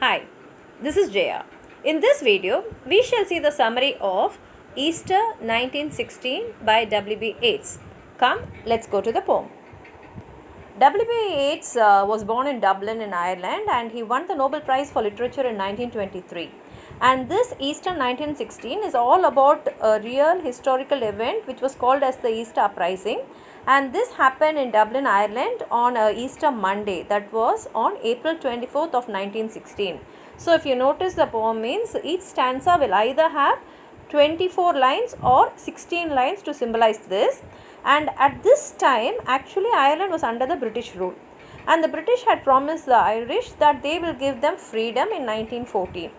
Hi, this is Jaya. In this video, we shall see the summary of Easter 1916 by W.B. Yeats. Come, let's go to the poem. W.B. Yeats was born in Dublin in Ireland, and he won the Nobel Prize for Literature in 1923. And this Easter 1916 is all about a real historical event which was called as the Easter Uprising, and this happened in Dublin, Ireland on Easter Monday, that was on April 24th of 1916. So if you notice, the poem means each stanza will either have 24 lines or 16 lines to symbolize this. And at this time, actually Ireland was under the British rule, and the British had promised the Irish that they will give them freedom in 1914.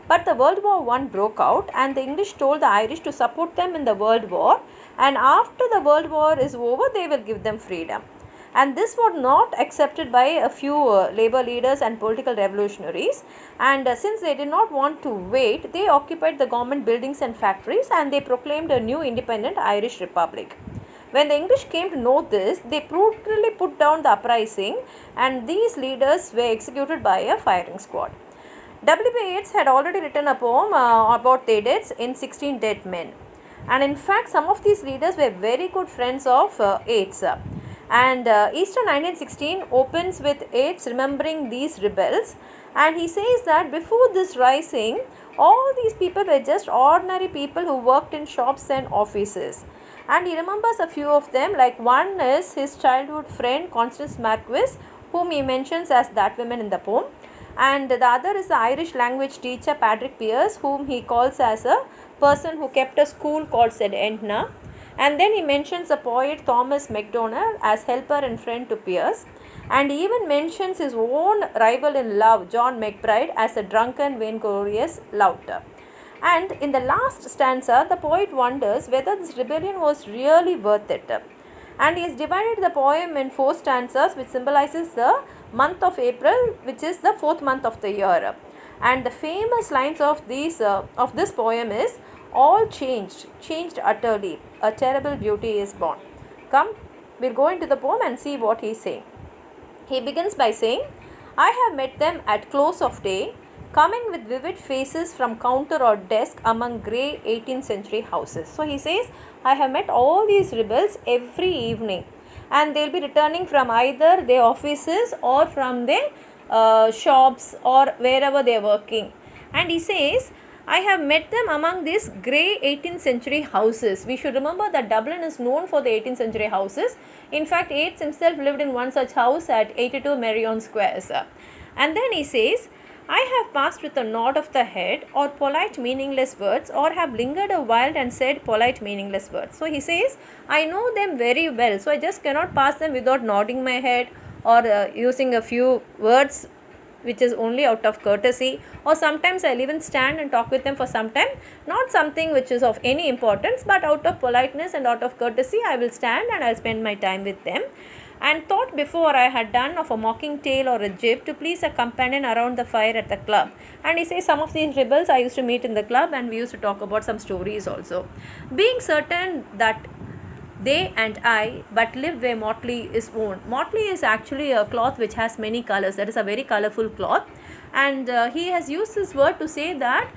But the World War I broke out, and the English told the Irish to support them in the World War, and after the World War is over, they will give them freedom. And this was not accepted by a few labor leaders and political revolutionaries, and since they did not want to wait, they occupied the government buildings and factories, and they proclaimed a new independent Irish Republic. When the English came to know this, they brutally put down the uprising, and these leaders were executed by a firing squad. W.B. Yeats had already written a poem about their deaths in 16 Dead Men, and in fact some of these leaders were very good friends of Yeats. And Easter 1916 opens with Yeats remembering these rebels, and he says that before this rising, all these people were just ordinary people who worked in shops and offices. And he remembers a few of them, like one is his childhood friend Constance Marquis, whom he mentions as that woman in the poem, and the other is the Irish language teacher Patrick Pearse, whom he calls as a person who kept a school called St. Edna. And then he mentions the poet Thomas MacDonald as helper and friend to Pearse, and he even mentions his own rival in love, John McBride, as a drunken, vainglorious louter. And in the last stanza, the poet wonders whether this rebellion was really worth it. And he has divided the poem in 4 stanzas, which symbolizes the month of April, which is the 4th month of the year. And the famous lines of this poem is, all changed utterly, a terrible beauty is born. Come, we'll go into the poem and see what he is saying. He begins by saying, I have met them at close of day, coming with vivid faces from counter or desk among grey 18th century houses. So he says, I have met all these rebels every evening, and they will be returning from either their offices or from their shops or wherever they are working. And he says, I have met them among these grey 18th century houses. We should remember that Dublin is known for the 18th century houses. In fact, Yeats himself lived in one such house at 82 Merrion Squares. And then he says, I have passed with a nod of the head, or polite meaningless words, or have lingered a while and said polite meaningless words. So he says, I know them very well, so I just cannot pass them without nodding my head or using a few words which is only out of courtesy, or sometimes I'll even stand and talk with them for some time, not something which is of any importance, but out of politeness and out of courtesy I will stand and I'll spend my time with them. And thought before I had done of a mocking tale or a jib to please a companion around the fire at the club. And he says, some of these rebels I used to meet in the club, and we used to talk about some stories also. Being certain that they and I but lived where motley is owned. Motley is actually a cloth which has many colors. That is a very colorful cloth, and he has used this word to say that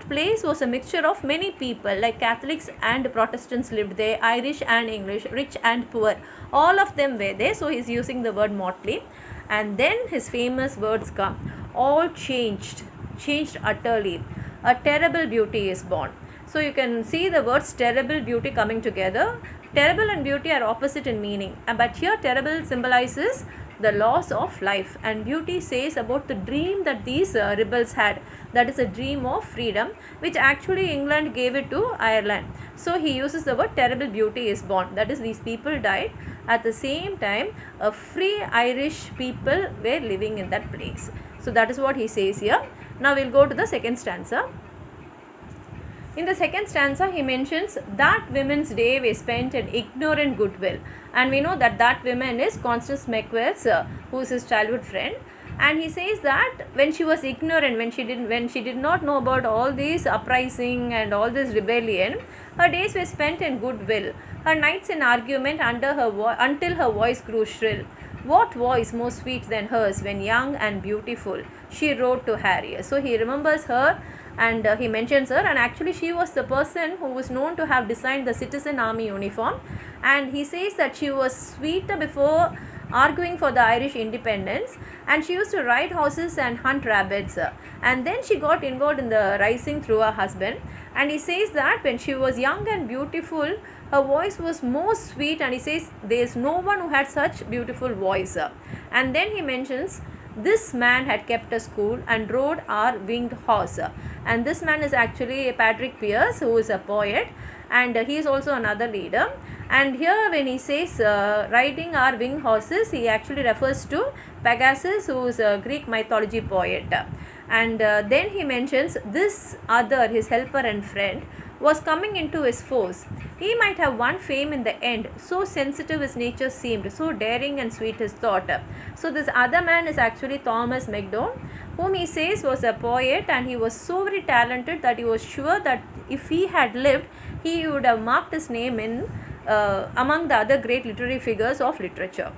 place was a mixture of many people, like Catholics and Protestants lived there, Irish and English, rich and poor, all of them were there. So he is using the word motley. And then his famous words come, all changed utterly, a terrible beauty is born. So you can see the words terrible, beauty coming together. Terrible and beauty are opposite in meaning, but here terrible symbolizes the loss of life, and beauty says about the dream that these rebels had, that is a dream of freedom, which actually England gave it to Ireland. So he uses the word terrible beauty is born, that is these people died. At the same time, a free Irish people were living in that place. So that is what he says here. Now we'll go to the second stanza. In the second stanza, he mentions that women's day was spent in ignorant goodwill, and we know that that woman is Constance Marquis, who is his childhood friend. And he says that when she was ignorant, when she did not know about all these uprising and all this rebellion, her days were spent in goodwill, her nights in argument until her voice grew shrill. What voice more sweet than hers when young and beautiful she wrote to Harry. So he remembers her, and he mentions her, and actually she was the person who was known to have designed the citizen army uniform, and he says that she was sweeter before arguing for the Irish independence, and she used to ride horses and hunt rabbits, and then she got involved in the rising through her husband. And he says that when she was young and beautiful, her voice was more sweet, and he says there is no one who had such beautiful voice. And then he mentions this man had kept us cool and rode our winged horse, and this man is actually Patrick Pearse, who is a poet, and he is also another leader. And here when he says riding our winged horses, he actually refers to Pegasus, who is a Greek mythology poet. And then he mentions this other, his helper and friend, was coming into his force. He might have won fame in the end, so sensitive his nature seemed, so daring and sweet his thought. So this other man is actually Thomas Macdonald, whom he says was a poet, and he was so very talented that he was sure that if he had lived, he would have marked his name in among the other great literary figures of literature.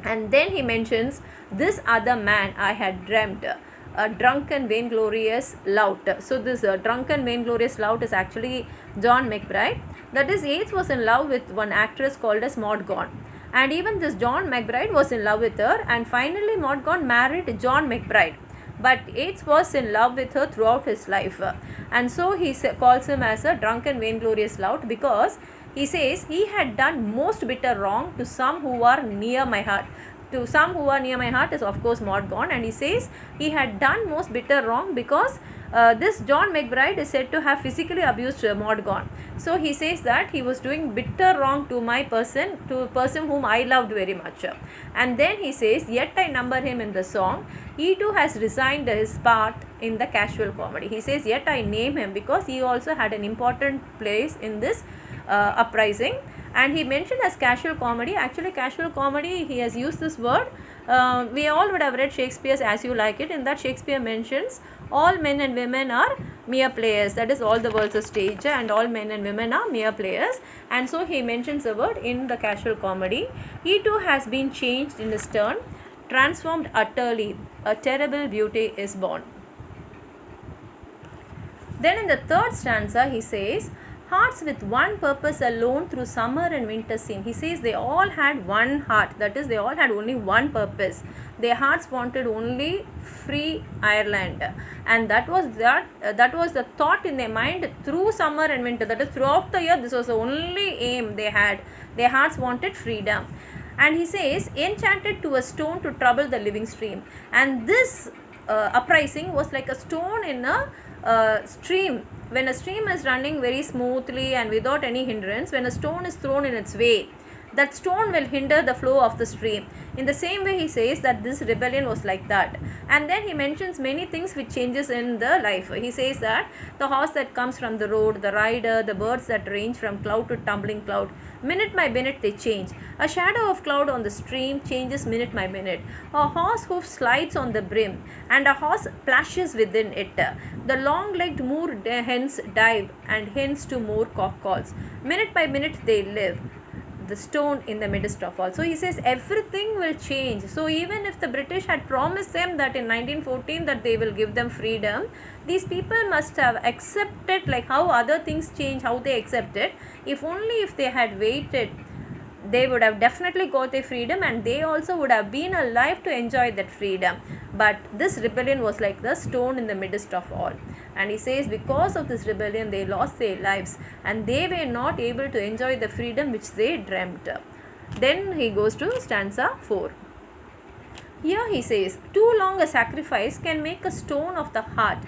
And then he mentions this other man I had dreamt, a drunken vainglorious lout. So this drunken vainglorious lout is actually John McBride. That is, Yeats was in love with one actress called as Maud Gonne, and even this John McBride was in love with her, and finally Maud Gonne married John McBride, but Yeats was in love with her throughout his life, and so he calls him as a drunken vainglorious lout, because he says he had done most bitter wrong to some who are near my heart. To some who are near my heart is of course Maud Gonne, and he says he had done most bitter wrong because this John McBride is said to have physically abused Maud Gonne. So he says that he was doing bitter wrong to my person, to a person whom I loved very much. And then he says, yet I number him in the song. He too has resigned his part in the casual comedy. He says, yet I name him because he also had an important place in this uprising. And he mentioned as casual comedy. Actually, casual comedy, he has used this word. We all would have read Shakespeare's As You Like It. In that, Shakespeare mentions all men and women are mere players. That is, all the world's a stage, and all men and women are mere players. And so he mentions the word in the casual comedy. He too has been changed in his turn, transformed utterly. A terrible beauty is born. Then in the third stanza, he says, hearts with one purpose alone through summer and winter seem. He says they all had one heart, that is, they all had only one purpose. Their hearts wanted only free Ireland, and that was the thought in their mind through summer and winter. That is, throughout the year, this was the only aim they had. Their hearts wanted freedom. And he says, enchanted to a stone to trouble the living stream. And this uprising was like a stone in a stream. When a stream is running very smoothly and without any hindrance, when a stone is thrown in its way, that stone will hinder the flow of the stream. In the same way, he says that this rebellion was like that. And then he mentions many things which changes in the life. He says that the horse that comes from the road, the rider, the birds that range from cloud to tumbling cloud, minute by minute they change. A shadow of cloud on the stream changes minute by minute. A horse hoof slides on the brim, and a horse plashes within it. The long-legged moor hens dive, and hens to moor cock calls. Minute by minute they live, the stone in the midst of all. So he says everything will change. So even if the British had promised them that in 1914 that they will give them freedom, these people must have accepted, like how other things change, how they accept it. If only if they had waited, they would have definitely got their freedom, and they also would have been alive to enjoy that freedom. But this rebellion was like the stone in the midst of all. And he says because of this rebellion they lost their lives, and they were not able to enjoy the freedom which they dreamt. Then he goes to stanza 4. Here he says, too long a sacrifice can make a stone of the heart.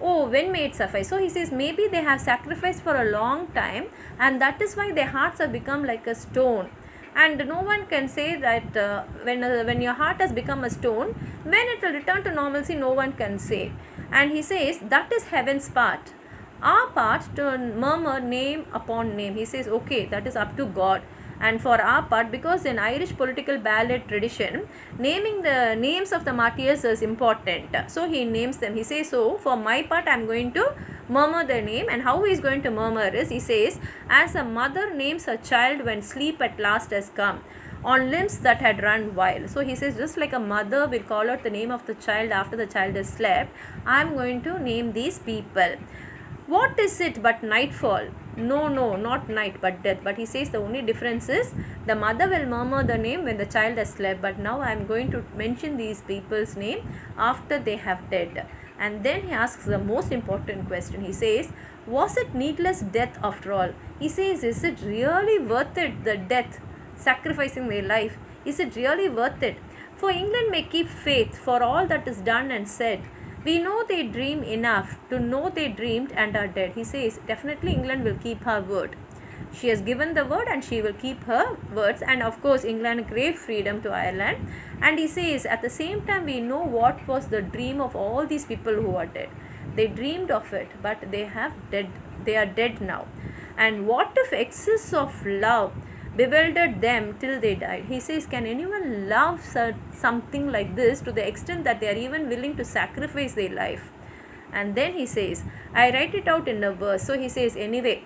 Oh, when may it suffice? So he says maybe they have sacrificed for a long time, and that is why their hearts have become like a stone. And no one can say that when your heart has become a stone, when it will return to normalcy, no one can say. And he says that is heaven's part. Our part to murmur name upon name. He says, okay, that is up to God. And for our part, because in Irish political ballad tradition, naming the names of the martyrs is important. So he names them. He says, so for my part, I am going to murmur their name. And how he is going to murmur is, he says, as a mother names her child when sleep at last has come. on limbs that had run wild. So he says, just like a mother will call out the name of the child after the child has slept, I am going to name these people. What is it but nightfall? No, not night but death. But he says the only difference is the mother will murmur the name when the child has slept, but now I am going to mention these people's name after they have dead. And then he asks the most important question. He says, was it needless death after all? He says, is it really worth it, the death, sacrificing their life? Is it really worth it? For England may keep faith for all that is done and said. We know they dream enough to know they dreamed and are dead. He says, definitely England will keep her word. She has given the word and she will keep her words. And of course, England gave freedom to Ireland. And he says, at the same time, we know what was the dream of all these people who are dead. They dreamed of it, but they are dead now. And what if excess of love bewildered them till they died? He says, can anyone love something like this to the extent that they are even willing to sacrifice their life? And then he says, I write it out in a verse. So he says, anyway,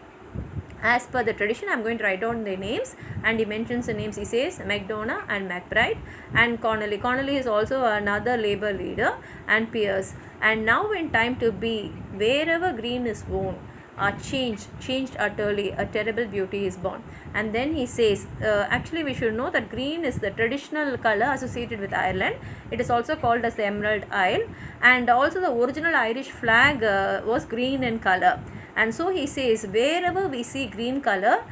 as per the tradition, I am going to write down their names, and he mentions the names. He says MacDonagh and MacBride and Connolly. Connolly is also another Labour leader, and Pearse. And now when time to be, wherever green is worn, are changed utterly, a terrible beauty is born. And then he says, actually we should know that green is the traditional color associated with Ireland. It is also called as the Emerald Isle, and also the original Irish flag was green in color. And so he says, wherever we see green color,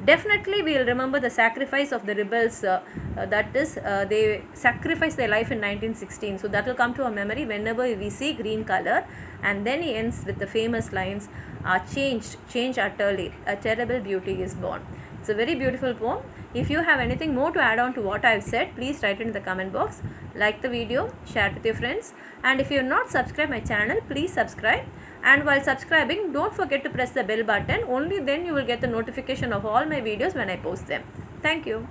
definitely we will remember the sacrifice of the rebels, that is, they sacrificed their life in 1916. So that will come to our memory whenever we see green color. And then he ends with the famous lines, changed utterly, a terrible beauty is born. It's a very beautiful poem. If you have anything more to add on to what I have said, please write it in the comment box. Like the video, share it with your friends. And if you have not subscribed my channel, please subscribe. And while subscribing, don't forget to press the bell button. Only then you will get the notification of all my videos when I post them. Thank you.